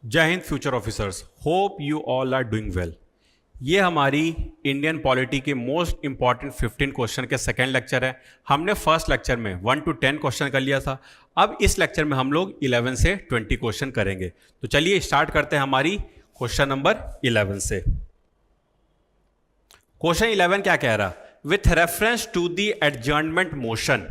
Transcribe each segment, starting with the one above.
जय हिंद future officers, hope you all are doing well. ये हमारी इंडियन पॉलिटी के मोस्ट इंपॉर्टेंट 15 क्वेश्चन के सेकेंड लेक्चर है। हमने फर्स्ट लेक्चर में 1 to 10 क्वेश्चन कर लिया था। अब इस लेक्चर में हम लोग 11 से 20 क्वेश्चन करेंगे। तो चलिए स्टार्ट करते हैं हमारी क्वेश्चन नंबर 11 से। क्वेश्चन 11 क्या कह रहा? With reference to the adjournment motion,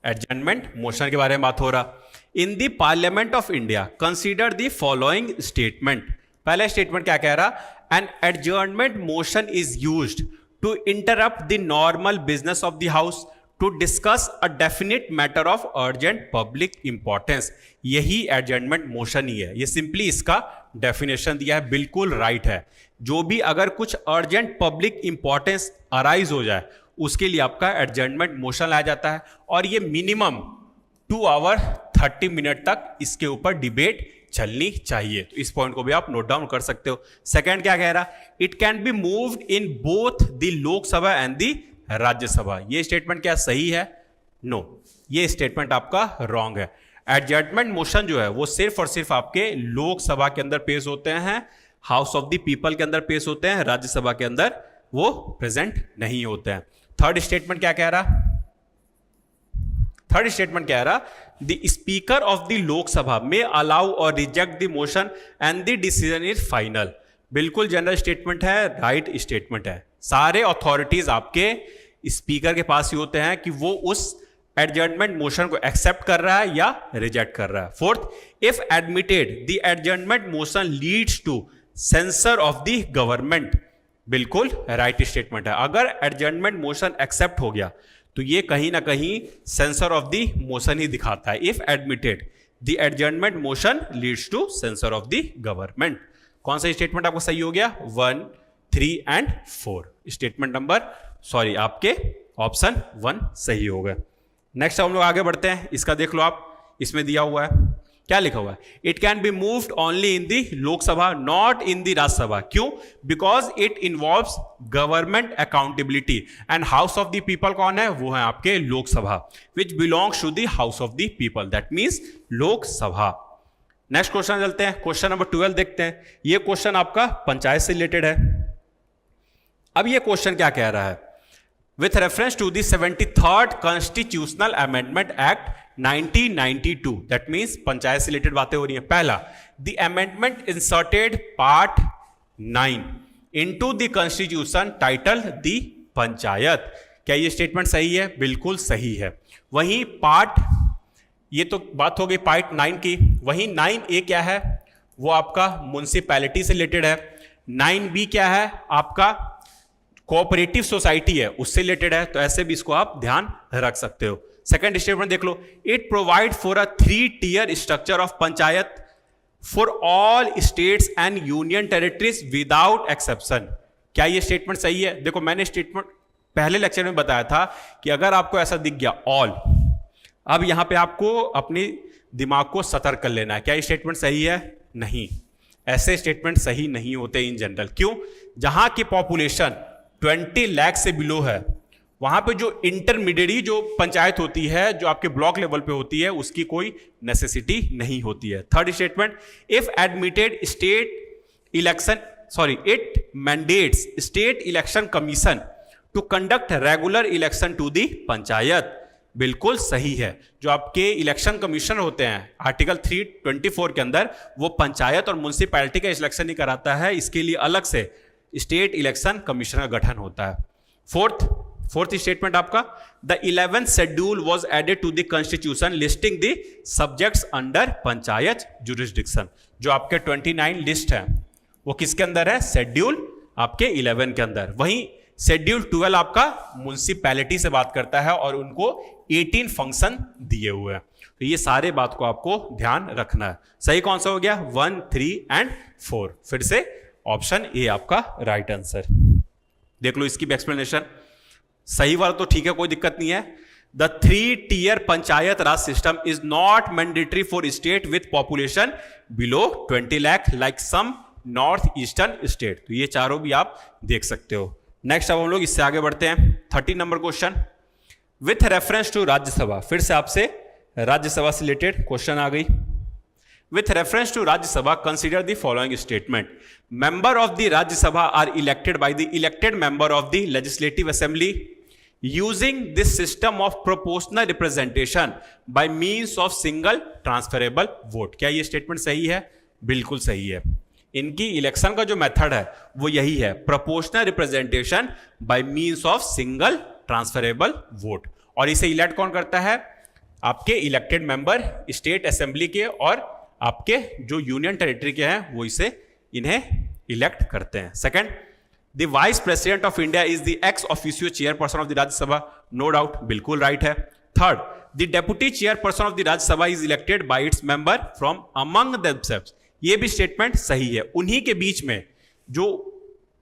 adjournment motion के बारे में बात हो रहा। In the parliament of India consider the following statement. पहला स्टेटमेंट क्या कह रहा? An adjournment motion is used to interrupt the normal business of the house to discuss a definite matter of urgent public importance. यही adjournment motion ही है। ये simply इसका definition दिया है, बिल्कुल राइट है। जो भी अगर कुछ अर्जेंट पब्लिक इंपॉर्टेंस अराइज हो जाए उसके लिए आपका एडजर्नमेंट मोशन लाया जाता है, और ये मिनिमम 2 आवर 30 मिनट तक इसके ऊपर डिबेट चलनी चाहिए। तो इस पॉइंट को भी आप नोट डाउन कर सकते हो। सेकंड क्या कह रहा? It can be moved in both the Lok Sabha and the Rajya Sabha. ये स्टेटमेंट क्या सही है? नो, ये स्टेटमेंट आपका रॉन्ग है। एडजर्नमेंट मोशन जो है वो सिर्फ और सिर्फ आपके लोकसभा के अंदर पेश होते हैं, हाउस ऑफ द पीपल के अंदर पेश होते हैं, राज्यसभा के अंदर वो प्रेजेंट नहीं होते हैं। थर्ड स्टेटमेंट क्या कह रहा? थर्ड स्टेटमेंट कह रहा the speaker of the Lok Sabha में अलाउ और reject the motion and the decision is final. बिल्कुल जनरल स्टेटमेंट है, राइट स्टेटमेंट है। सारे अथॉरिटीज आपके स्पीकर के पास ही होते हैं कि वो उस एडजर्नमेंट मोशन को एक्सेप्ट कर रहा है या रिजेक्ट कर रहा है। Fourth, if admitted the adjournment motion leads to sensor of the government. बिल्कुल राइट स्टेटमेंट है। अगर एडजर्नमेंट मोशन एक्सेप्ट हो गया तो ये कहीं ना कहीं सेंसर ऑफ द मोशन ही दिखाता है। If admitted the adjournment motion leads to sensor of the government. कौन सा स्टेटमेंट आपको सही हो गया? 1, 3 एंड 4 स्टेटमेंट नंबर, सॉरी आपके ऑप्शन 1 सही हो गया। नेक्स्ट हम लोग आगे बढ़ते हैं। इसका देख लो आप, इसमें दिया हुआ है क्या लिखा हुआ है? It can be moved only in the Lok Sabha not in the Rajya Sabha. क्यों? Because it involves government accountability and house of the people कौन है? वो है आपके Lok Sabha, which belongs to the house of the people, that means Lok Sabha. Next question चलते हैं, question number 12 देखते हैं। ये क्वेश्चन आपका पंचायत से रिलेटेड है। अब ये क्वेश्चन क्या कह रहा है? With reference to the 73rd constitutional amendment act 1992, that means panchayat से रिलेटेड बातें हो रही हैं। पहला, the amendment inserted part 9 into the constitution title the panchayat. क्या ये स्टेटमेंट सही है? बिल्कुल सही है। वहीं पार्ट, ये तो बात हो गई पार्ट 9 की, वहीं 9A क्या है? वो आपका म्युनिसिपैलिटी से रिलेटेड है। 9B क्या है? आपका कोऑपरेटिव सोसाइटी है, उससे रिलेटेड है। तो ऐसे भी इसको आप ध्यान रख सकते हो। सेकंड स्टेटमेंट देख लो, it provide for a 3-tier structure of panchayat for all states and union territories without exception. क्या ये स्टेटमेंट सही है? देखो, मैंने स्टेटमेंट पहले लेक्चर में बताया था कि अगर आपको ऐसा दिख गया ऑल, अब यहां पे आपको अपनी दिमाग को सतर्क कर लेना है। क्या ये स्टेटमेंट सही है? नहीं, ऐसे स्टेटमेंट सही नहीं होते इन जनरल। क्यों? जहां की पॉपुलेशन 20 लाख से बिलो है, वहां पे जो इंटरमीडिएट जो पंचायत होती है, जो आपके ब्लॉक लेवल पे होती है, उसकी कोई नेसेसिटी नहीं होती है। Third statement, if admitted state election, sorry it mandates state election commission to conduct regular election to the panchayat. बिल्कुल सही है। जो आपके इलेक्शन कमीशन होते हैं आर्टिकल 324 के अंदर, वो पंचायत और म्युनिसिपैलिटी का इलेक्शन नहीं कराता है, इसके लिए अलग से स्टेट इलेक्शन कमीशन का गठन होता है। फोर्थ स्टेटमेंट आपका, the 11th schedule was added to the constitution listing the subjects under panchayat jurisdiction. जो आपके 29 लिस्ट है वो किसके अंदर है? शेड्यूल आपके 11 के अंदर। वहीं शेड्यूल 12 आपका म्युनिसिपैलिटी से बात करता है और उनको 18 फंक्शन दिए हुए हैं। तो ये सारे बात को आपको ध्यान रखना है। सही कौन सा हो गया? 1, 3 एंड 4। फिर से ऑप्शन ए आपका राइट आंसर। देख लो इसकी भी एक्सप्लेनेशन। सही वाला तो ठीक है, कोई दिक्कत नहीं है। The 3-tier panchayat raj system is not mandatory for state with population below 20 lakh like some north eastern state. तो ये चारों भी आप देख सकते हो। नेक्स्ट अब हम लोग इससे आगे बढ़ते हैं। 13 number question, with reference to Rajya Sabha. फिर से आपसे राज्यसभा से रिलेटेड क्वेश्चन आ गई। With reference to Rajya Sabha, consider the following statement. Member of the Rajya Sabha are elected by the elected member of the Legislative Assembly using this system of proportional representation by means of single transferable vote. क्या ये statement सही है? बिल्कुल सही है. इनकी election का जो मेथड है वो यही है, proportional representation by means of single transferable vote. और इसे इलेक्ट कौन करता है? आपके इलेक्टेड मेंबर स्टेट असेंबली के और आपके जो यूनियन टेरिटरी के हैं वो इसे इन्हें इलेक्ट करते हैं. Second, the vice president of India is the ex officio chairperson of the Rajya Sabha. No doubt, बिल्कुल राइट है. Third, the deputy chairperson of the Rajya Sabha is elected by its member from among themselves. ये भी statement सही है. उन्हीं के बीच में जो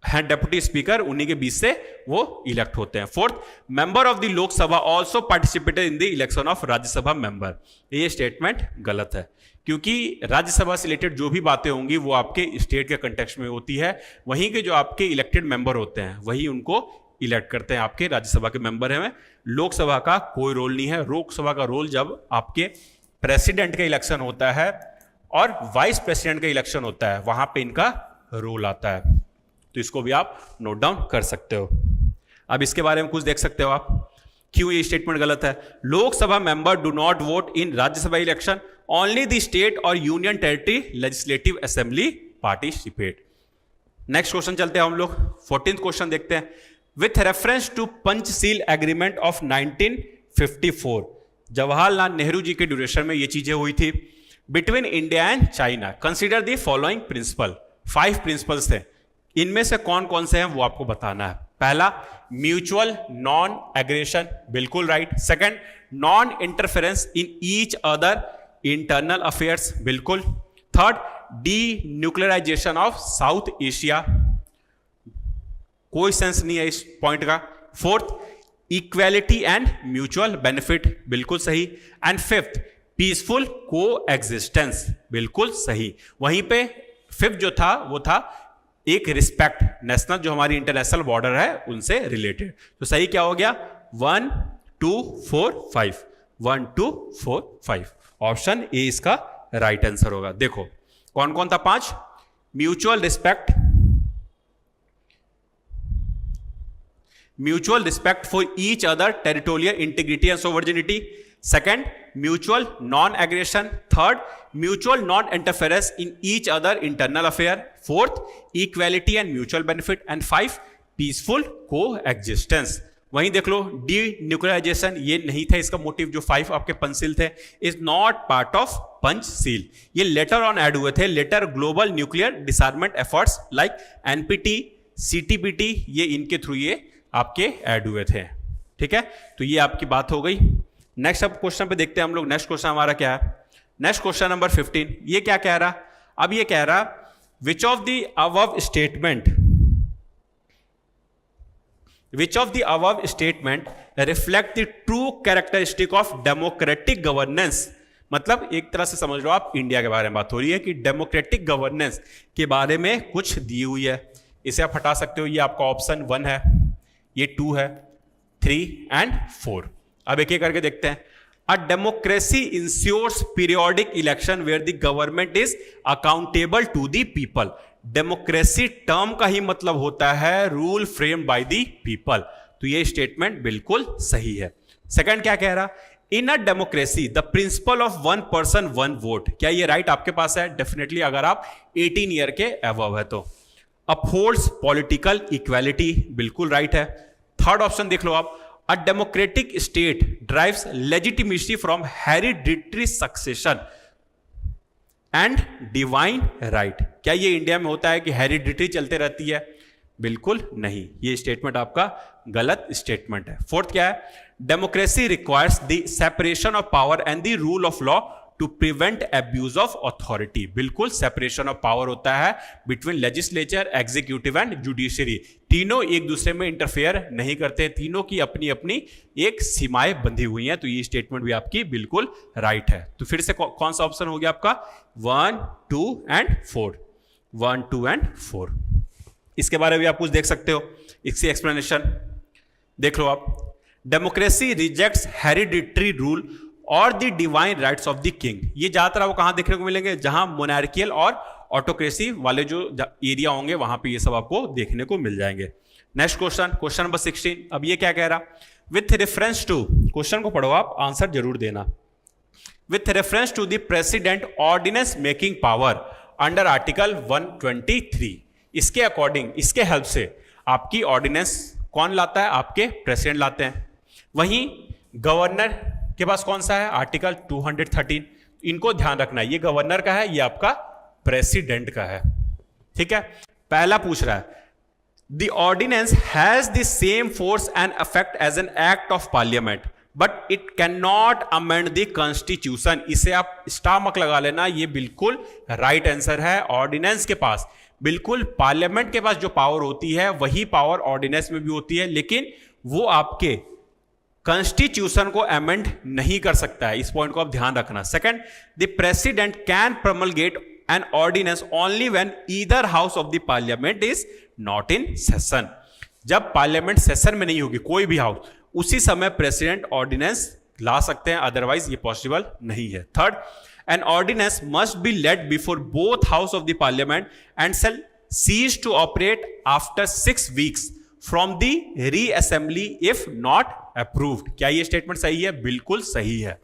है डेप्यूटी स्पीकर, उन्हीं के बीच से वो इलेक्ट होते हैं. Fourth, member of the Lok Sabha also participated in the election of Rajya Sabha member. ये स्टेटमेंट गलत है, क्योंकि राज्यसभा से रिलेटेड जो भी बातें होंगी वो आपके स्टेट के कंटेक्स्ट में होती है. वहीं के जो आपके इलेक्टेड मेंबर होते हैं वही उनको इलेक्ट करते हैं, आपके राज्यसभा के मेंबर हैं. लोकसभा का कोई रोल नहीं है. लोकसभा का रोल जब आपके प्रेसिडेंट का इलेक्शन होता है और वाइस प्रेसिडेंट का इलेक्शन होता है, वहां पे इनका रोल आता है. तो इसको भी आप नोट डाउन कर सकते हो. अब इसके बारे में कुछ देख सकते हो आप, क्यों ये स्टेटमेंट गलत है. Lok Sabha member do not vote in Rajya Sabha election, only the state or union territory legislative assembly participate. Next question चलते हैं हम लोग. 14th क्वेश्चन देखते हैं. With reference to Panchsheel agreement of 1954, Jawaharlal Nehru ji के ड्यूरेशन में ये चीजें हुई थी between India and China. Consider the following principle. 5 principles थे, इनमें से कौन कौन से हैं वो आपको बताना है. पहला, म्यूचुअल नॉन एग्रेशन, बिल्कुल right. Second, non interference in each other internal affairs, बिल्कुल. Third, denuclearisation of South Asia, कोई सेंस नहीं है इस पॉइंट का. Fourth, equality and mutual benefit, बिल्कुल सही. And fifth, peaceful coexistence, बिल्कुल सही. वहीं पे फिफ्थ जो था वो था एक रिस्पेक्ट, नेशनल जो हमारी इंटरनेशनल बॉर्डर है उनसे रिलेटेड. तो सही क्या हो गया? 1 2 4 5. 1 2 4 5. ऑप्शन ए इसका राइट आंसर होगा. देखो कौन कौन था 5. Mutual respect, mutual respect for each other territorial integrity and sovereignty. Second, mutual non aggression. Third, mutual non interference in each other internal affair. Fourth, equality and mutual benefit. And 5, peaceful को existence. वहीं देख लो, D nuclearization ये नहीं था इसका motive. जो 5 आपके पंचशील थे is not part of Panchsheel. ये लेटर ऑन ऐड हुए थे, later global nuclear disarmament efforts like NPT, CTBT, ये इनके थ्रू ये आपके ऐड हुए थे. ठीक है, तो ये आपकी बात हो गई. नेक्स्ट अब क्वेश्चन पे देखते हैं हम लोग. नेक्स्ट क्वेश्चन हमारा क्या है? Next question number 15. ये क्या कह रहा? अब ये कह रहा, which of the above statement reflect the true characteristic of democratic governance. मतलब एक तरह से समझ लो आप, इंडिया के बारे में बात हो रही है कि डेमोक्रेटिक गवर्नेंस के बारे में कुछ दी हुई है. इसे आप हटा सकते हो. ये आपका ऑप्शन 1 है, ये 2 है, 3 एंड 4. अब एक एक करके देखते हैं. A democracy ensures periodic election where the government is accountable to the people. Democracy term का ही मतलब होता है rule framed by the people. तो ये स्टेटमेंट बिल्कुल सही है. सेकंड क्या कह रहा? In a democracy the principle of 1 person 1 vote. क्या ये राइट आपके पास है? डेफिनेटली, अगर आप 18 ईयर के अबव है तो. अपहोल्ड्स पॉलिटिकल इक्वालिटी, बिल्कुल राइट है. थर्ड ऑप्शन देख लो आप. A democratic state derives legitimacy from hereditary succession and divine right. क्या ये इंडिया में होता है कि हेरिडिटरी चलते रहती है? बिल्कुल नहीं, ये स्टेटमेंट आपका गलत स्टेटमेंट है. फोर्थ क्या है? Democracy requires the separation of power and the rule of law to prevent abuse of authority. बिल्कुल, सेपरेशन ऑफ पावर होता है between legislature, executive and judiciary. तीनों एक दूसरे में इंटरफेयर नहीं करते, तीनों की अपनी अपनी एक सीमाएं बंधी हुई हैं. तो ये स्टेटमेंट भी आपकी बिल्कुल राइट है. तो फिर से कौन सा ऑप्शन हो गया आपका? 1 2 एंड 4. 1 2 एंड 4. इसके बारे में भी आप कुछ देख सकते हो. इसकी एक्सप्लेनेशन देख लो आप. डेमोक्रेसी रिजेक्ट्स हेरिडिटरी रूल और the divine rights of the king. ये ज्यादातर आपको कहां देखने को मिलेंगे, जहां मोनार्कियल और ऑटोक्रेसी वाले जो एरिया होंगे वहां पे ये सब आपको देखने को मिल जाएंगे। Next question, question number 16। अब ये क्या कह रहा, विथ रेफरेंस टू, क्वेश्चन को पढ़ो आप, आंसर जरूर देना। With reference to the president ordinance making power under article 123, इसके अकॉर्डिंग, इसके हेल्प से आपकी ऑर्डिनेंस कौन लाता है, आपके प्रेसिडेंट लाते हैं। वहीं गवर्नर के पास कौन सा है, आर्टिकल 213। इनको ध्यान रखना है, ये गवर्नर का है, ये आपका प्रेसिडेंट का है। ठीक है, पहला पूछ रहा है the ordinance has the same force and effect as an act of parliament but it can not amend the constitution. इसे आप स्टार मार्क लगा लेना, ये बिल्कुल राइट आंसर है। ऑर्डिनेंस के पास बिल्कुल पार्लियामेंट के पास जो पावर होती है वही पावर ऑर्डिनेंस में भी होती है, लेकिन वो आपके कॉन्स्टिट्यूशन को अमेंड नहीं कर सकता है। इस पॉइंट को आप ध्यान रखना। Second, the president can promulgate an ordinance only when either house of the parliament is not in session. जब पार्लियामेंट सेशन में नहीं होगी कोई भी हाउस, उसी समय प्रेसिडेंट ऑर्डिनेंस ला सकते हैं, अदरवाइज ये पॉसिबल नहीं है। Third, an ordinance must be laid before both house of the parliament and shall cease to operate after 6 weeks from the reassembly if not approved. क्या ये स्टेटमेंट सही है? बिल्कुल सही है।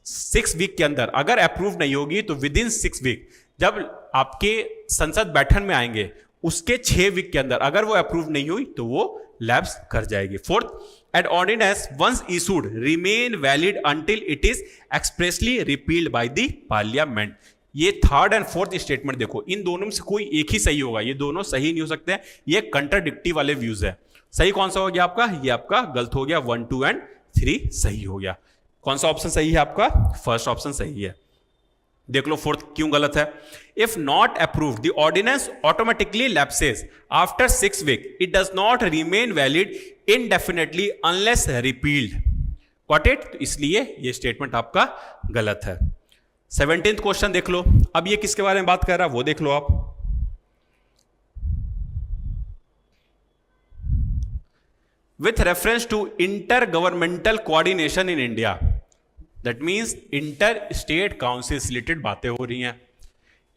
6 वीक के अंदर अगर अप्रूव नहीं होगी तो विद इन 6 वीक, जब आपके संसद बैठक में आएंगे उसके 6 वीक के अंदर अगर वो अप्रूव नहीं हुई तो वो लैप्स कर जाएगी। Fourth, an ordinance once issued remain valid until it is expressly repealed by the parliament. ये थर्ड एंड फोर्थ स्टेटमेंट देखो, इन दोनों में से कोई एक ही सही होगा, ये दोनों सही नहीं हो सकते हैं, ये कंट्राडिक्टिव वाले व्यूज है। सही कौन सा हो गया आपका? ये आपका गलत हो गया, 1, 2 एंड 3 सही हो गया। कौन सा ऑप्शन सही है आपका? फर्स्ट ऑप्शन सही है। देख लो फोर्थ क्यों गलत है। If not approved the ordinance automatically lapses after 6 week, it does not remain valid indefinitely unless repealed. Got it? तो इसलिए ये स्टेटमेंट आपका गलत है। 17th क्वेश्चन देख लो। अब ये किसके बारे में बात कर रहा है वो देख लो आप। With reference to inter governmental coordination in India, that means inter state council से रिलेटेड बातें हो रही हैं।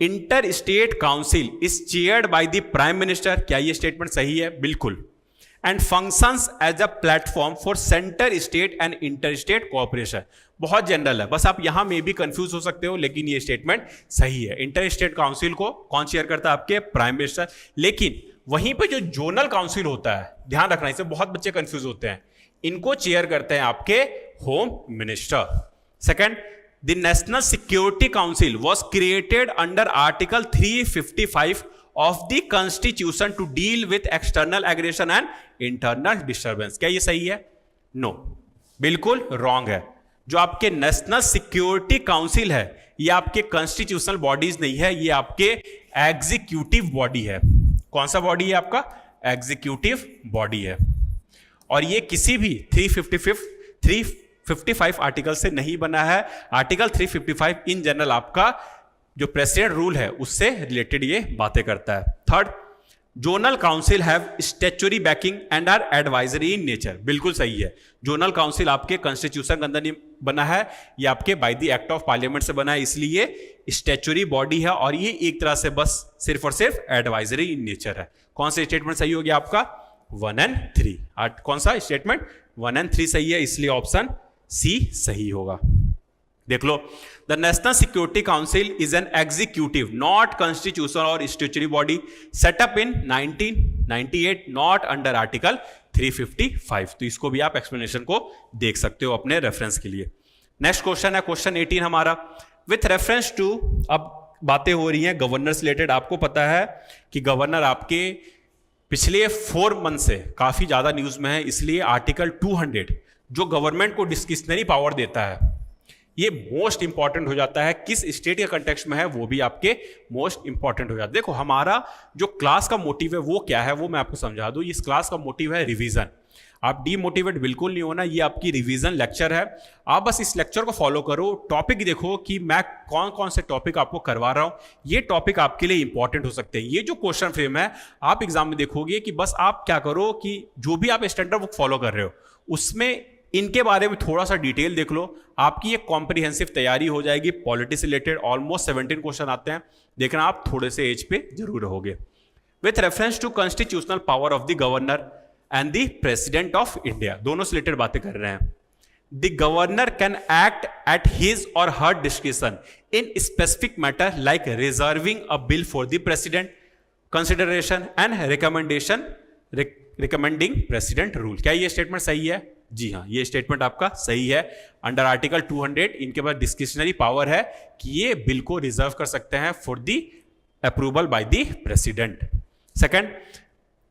Inter state council is chaired by the prime minister. क्या ये स्टेटमेंट सही है? बिल्कुल। And functions as a platform for centre state and inter state cooperation. बहुत जनरल है, बस आप यहां में भी कंफ्यूज हो सकते हो, लेकिन ये स्टेटमेंट सही है। इंटर स्टेट काउंसिल को कौन चेयर करता है? आपके प्राइम मिनिस्टर। लेकिन वहीं पे जो जोनल काउंसिल होता है, ध्यान रखना, इससे बहुत बच्चे कंफ्यूज होते हैं, इनको चेयर करते हैं आपके home minister. Second, the national security council was created under article 355 of the constitution to deal with external aggression and internal disturbance. क्या ये सही है? नो, बिल्कुल रॉन्ग है। जो आपके नेशनल सिक्योरिटी काउंसिल है ये आपके कॉन्स्टिट्यूशनल बॉडीज नहीं है, ये आपके एग्जीक्यूटिव बॉडी है। कौन सा बॉडी है आपका? एग्जीक्यूटिव बॉडी है। और ये किसी भी 355 आर्टिकल से नहीं बना है। आर्टिकल 355 इन जनरल आपका जो प्रेसिडेंट रूल है उससे रिलेटेड ये बातें करता है। Third, zonal council have statutory backing and are advisory in nature. बिल्कुल सही है। जोनल काउंसिल आपके कॉन्स्टिट्यूशन के अंदर नहीं बना है, ये आपके by the act of parliament से बना है, इसलिए स्टैच्यूटरी बॉडी है और ये एक तरह से बस सिर्फ और सिर्फ एडवाइजरी इन नेचर है। कौन सा स्टेटमेंट सही हो गया आपका? 1 एंड 3। कौन सा स्टेटमेंट? 1 एंड 3 सही है, इसलिए ऑप्शन सी सही होगा। देख लो, the national security council is an executive not constitution or statutory body set up in 1998 not under article 355। तो इसको भी आप एक्सप्लेनेशन को देख सकते हो अपने रेफरेंस के लिए। नेक्स्ट क्वेश्चन है क्वेश्चन 18 हमारा। विथ रेफरेंस टू, अब बातें हो रही हैं गवर्नर से रिलेटेड। आपको पता है कि गवर्नर आपके पिछले 4 मंथ से काफी ज्यादा न्यूज में है, इसलिए आर्टिकल 200 जो गवर्नमेंट को डिस्क्रिशनरी पावर देता है ये मोस्ट इंपॉर्टेंट हो जाता है। किस स्टेट के कंटेक्स्ट में है वो भी आपके मोस्ट इंपॉर्टेंट हो जाता है। देखो, हमारा जो क्लास का मोटिव है वो क्या है वो मैं आपको समझा दूं। इस क्लास का मोटिव है रिवीजन। आप डीमोटिवेट बिल्कुल नहीं होना, ये आपकी रिवीजन लेक्चर है। आप बस इस लेक्चर को फॉलो करो, टॉपिक देखो कि मैं कौन कौन से टॉपिक आपको करवा रहा हूं, ये टॉपिक आपके लिए इंपॉर्टेंट हो सकते हैं। ये जो क्वेश्चन फ्रेम है आप एग्जाम में देखोगे कि बस आप क्या करो कि जो भी आप स्टैंडर्ड बुक फॉलो कर रहे हो उसमें इनके बारे में थोड़ा सा डिटेल देख लो, आपकी एक कॉम्प्रिहेंसिव तैयारी हो जाएगी। पॉलिटिक्स रिलेटेड ऑलमोस्ट 17 क्वेश्चन आते हैं, देखना आप थोड़े से एज पे जरूर रहोगे। With reference to constitutional power of the governor and the president of India, दोनों से रिलेटेड बातें कर रहे हैं। The governor can act at his or her discretion in specific matter like reserving a bill for the president consideration and recommending president rule. क्या ये statement सही है? जी हाँ, ये स्टेटमेंट आपका सही है। अंडर आर्टिकल 200 इनके पास डिस्क्रिशनरी पावर है कि ये बिल को रिजर्व कर सकते हैं for the approval by the president. Second,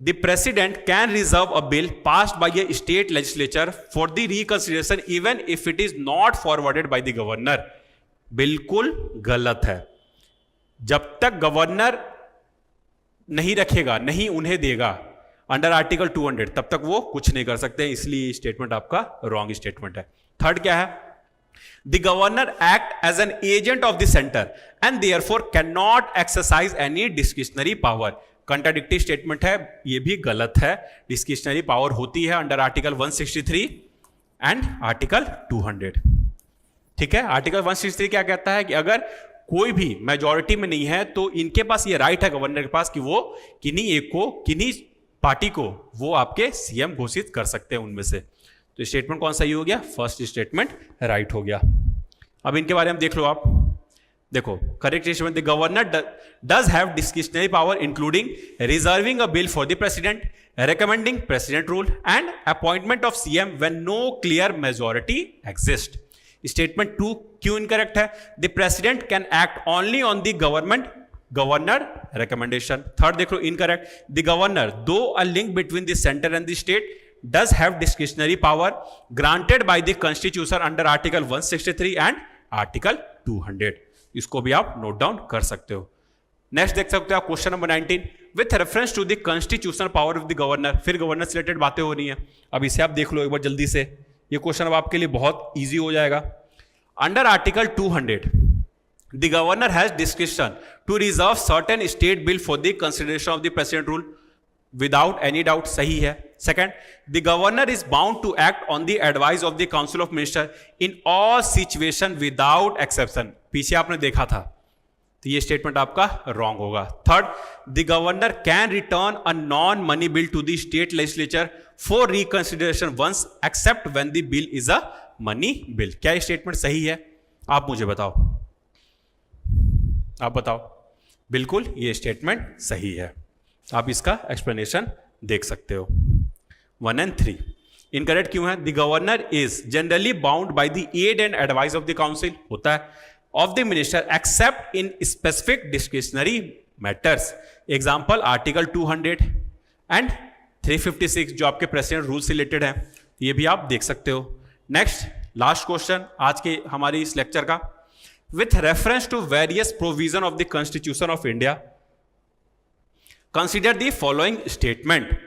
the president can reserve a bill passed by a state legislature for the reconsideration even if it is not forwarded by the governor. बिल्कुल गलत है। जब तक governor नहीं रखेगा, नहीं उन्हें देगा अंडर आर्टिकल 200, तब तक वो कुछ नहीं कर सकते, इसलिए स्टेटमेंट आपका रॉन्ग स्टेटमेंट है। थर्ड क्या है? The governor act as an agent of the centre and therefore can not exercise any discretionary power. Contradictory statement है, ये भी गलत है। डिस्क्रिशनरी पावर होती है अंडर आर्टिकल 163 एंड आर्टिकल 200। ठीक है, आर्टिकल 163 क्या कहता है कि अगर कोई भी मेजॉरिटी में नहीं है तो इनके पास ये राइट है गवर्नर के पास कि वो किन्हीं एक को, किन्हीं पार्टी को वो आपके सीएम घोषित कर सकते हैं उनमें से। तो स्टेटमेंट कौन सही हो गया? फर्स्ट स्टेटमेंट राइट हो गया। अब इनके बारे में देख लो आप। देखो, correct statement, the governor does have discretionary power including reserving a bill for the president, recommending president rule and appointment of CM when no clear majority exists. Statement 2 क्यों इनकरेक्ट है? The president can act only on the governor recommendation. Third देख लो, incorrect. The governor, though a link between the center and the state, does have discretionary power granted by the constitution under article 163 and article 200. इसको भी आप note down कर सकते हो। Next देख सकते हो आप question number 19, with reference to the constitutional power of the governor. फिर गवर्नर से रिलेटेड बातें हो रही हैं। अब इसे आप देख लो एक बार जल्दी से, ये क्वेश्चन अब आपके लिए बहुत इजी हो जाएगा। Under article 200 the governor has description to reserve certain state bill for the consideration of the president rule without any doubt, सही है। Second, the governor is bound to act on the advice of the council of minister in all situation without exception. पीछे आपने देखा था, तो ये statement आपका wrong होगा। Third, the governor can return a non money bill to the state legislature for reconsideration once except when the bill is a money bill. क्या ये स्टेटमेंट सही है? आप मुझे बताओ, आप बताओ। बिल्कुल ये स्टेटमेंट सही है। आप इसका एक्सप्लेनेशन देख सकते हो। 1 and 3 इनकरेक्ट क्यों है? The governor is generally bound by the aid and advice of the council, होता है, of the minister except in specific discretionary matters. Example article 200 and 356 जो आपके प्रेसिडेंट रूल से रिलेटेड है, ये भी आप देख सकते हो। नेक्स्ट लास्ट क्वेश्चन आज के हमारी इस लेक्चर का, with reference to various provision of the constitution of India consider the following statement.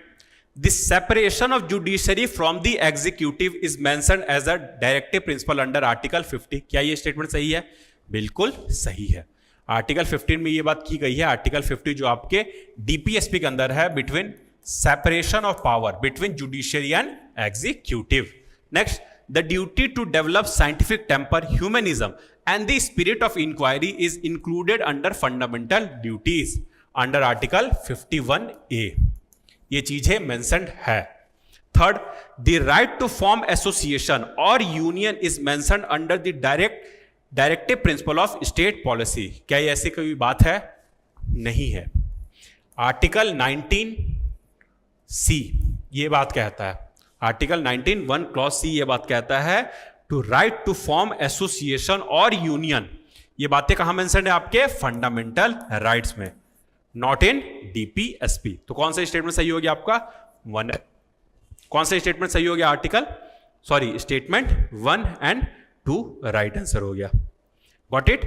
The separation of judiciary from the executive is mentioned as a directive principle under article 50। क्या ये statement सही है? बिल्कुल सही है। Article 15 में ये बात की गई है। आर्टिकल 50 जो आपके डीपीएसपी के अंदर है, between separation of power between judiciary and executive. Next, the duty to develop scientific temper, humanism and the spirit of inquiry is included under fundamental duties under article 51A। ये चीजें mentioned है। Third, the right to form association और union is mentioned under the directive principle of state policy. क्या ये ऐसी कोई बात है? नहीं है। आर्टिकल 19C ये बात कहता है, आर्टिकल 19(1) क्लॉज C ये बात कहता है to right to form association और यूनियन। ये बातें कहां मेंशन्ड है? आपके फंडामेंटल राइट्स में, नॉट इन डीपीएसपी। तो कौन सा स्टेटमेंट सही हो गया आपका? 1। कौन सा स्टेटमेंट सही हो गया? स्टेटमेंट 1 and 2 राइट आंसर हो गया। Got it?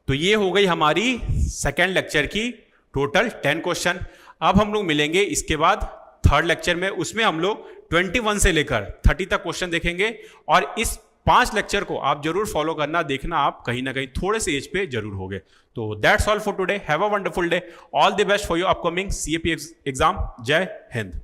तो ये हो गई हमारी सेकेंड लेक्चर की टोटल 10 क्वेश्चन। अब हम लोग मिलेंगे इसके बाद थर्ड लेक्चर में, उसमें हम लोग 21 से लेकर 30 तक क्वेश्चन देखेंगे। और इस 5 लेक्चर को आप जरूर फॉलो करना, देखना आप कहीं ना कहीं थोड़े से एज पे जरूर होगे। तो that's all for today. Have a wonderful day. All the best for your upcoming CAP exam. जय हिंद।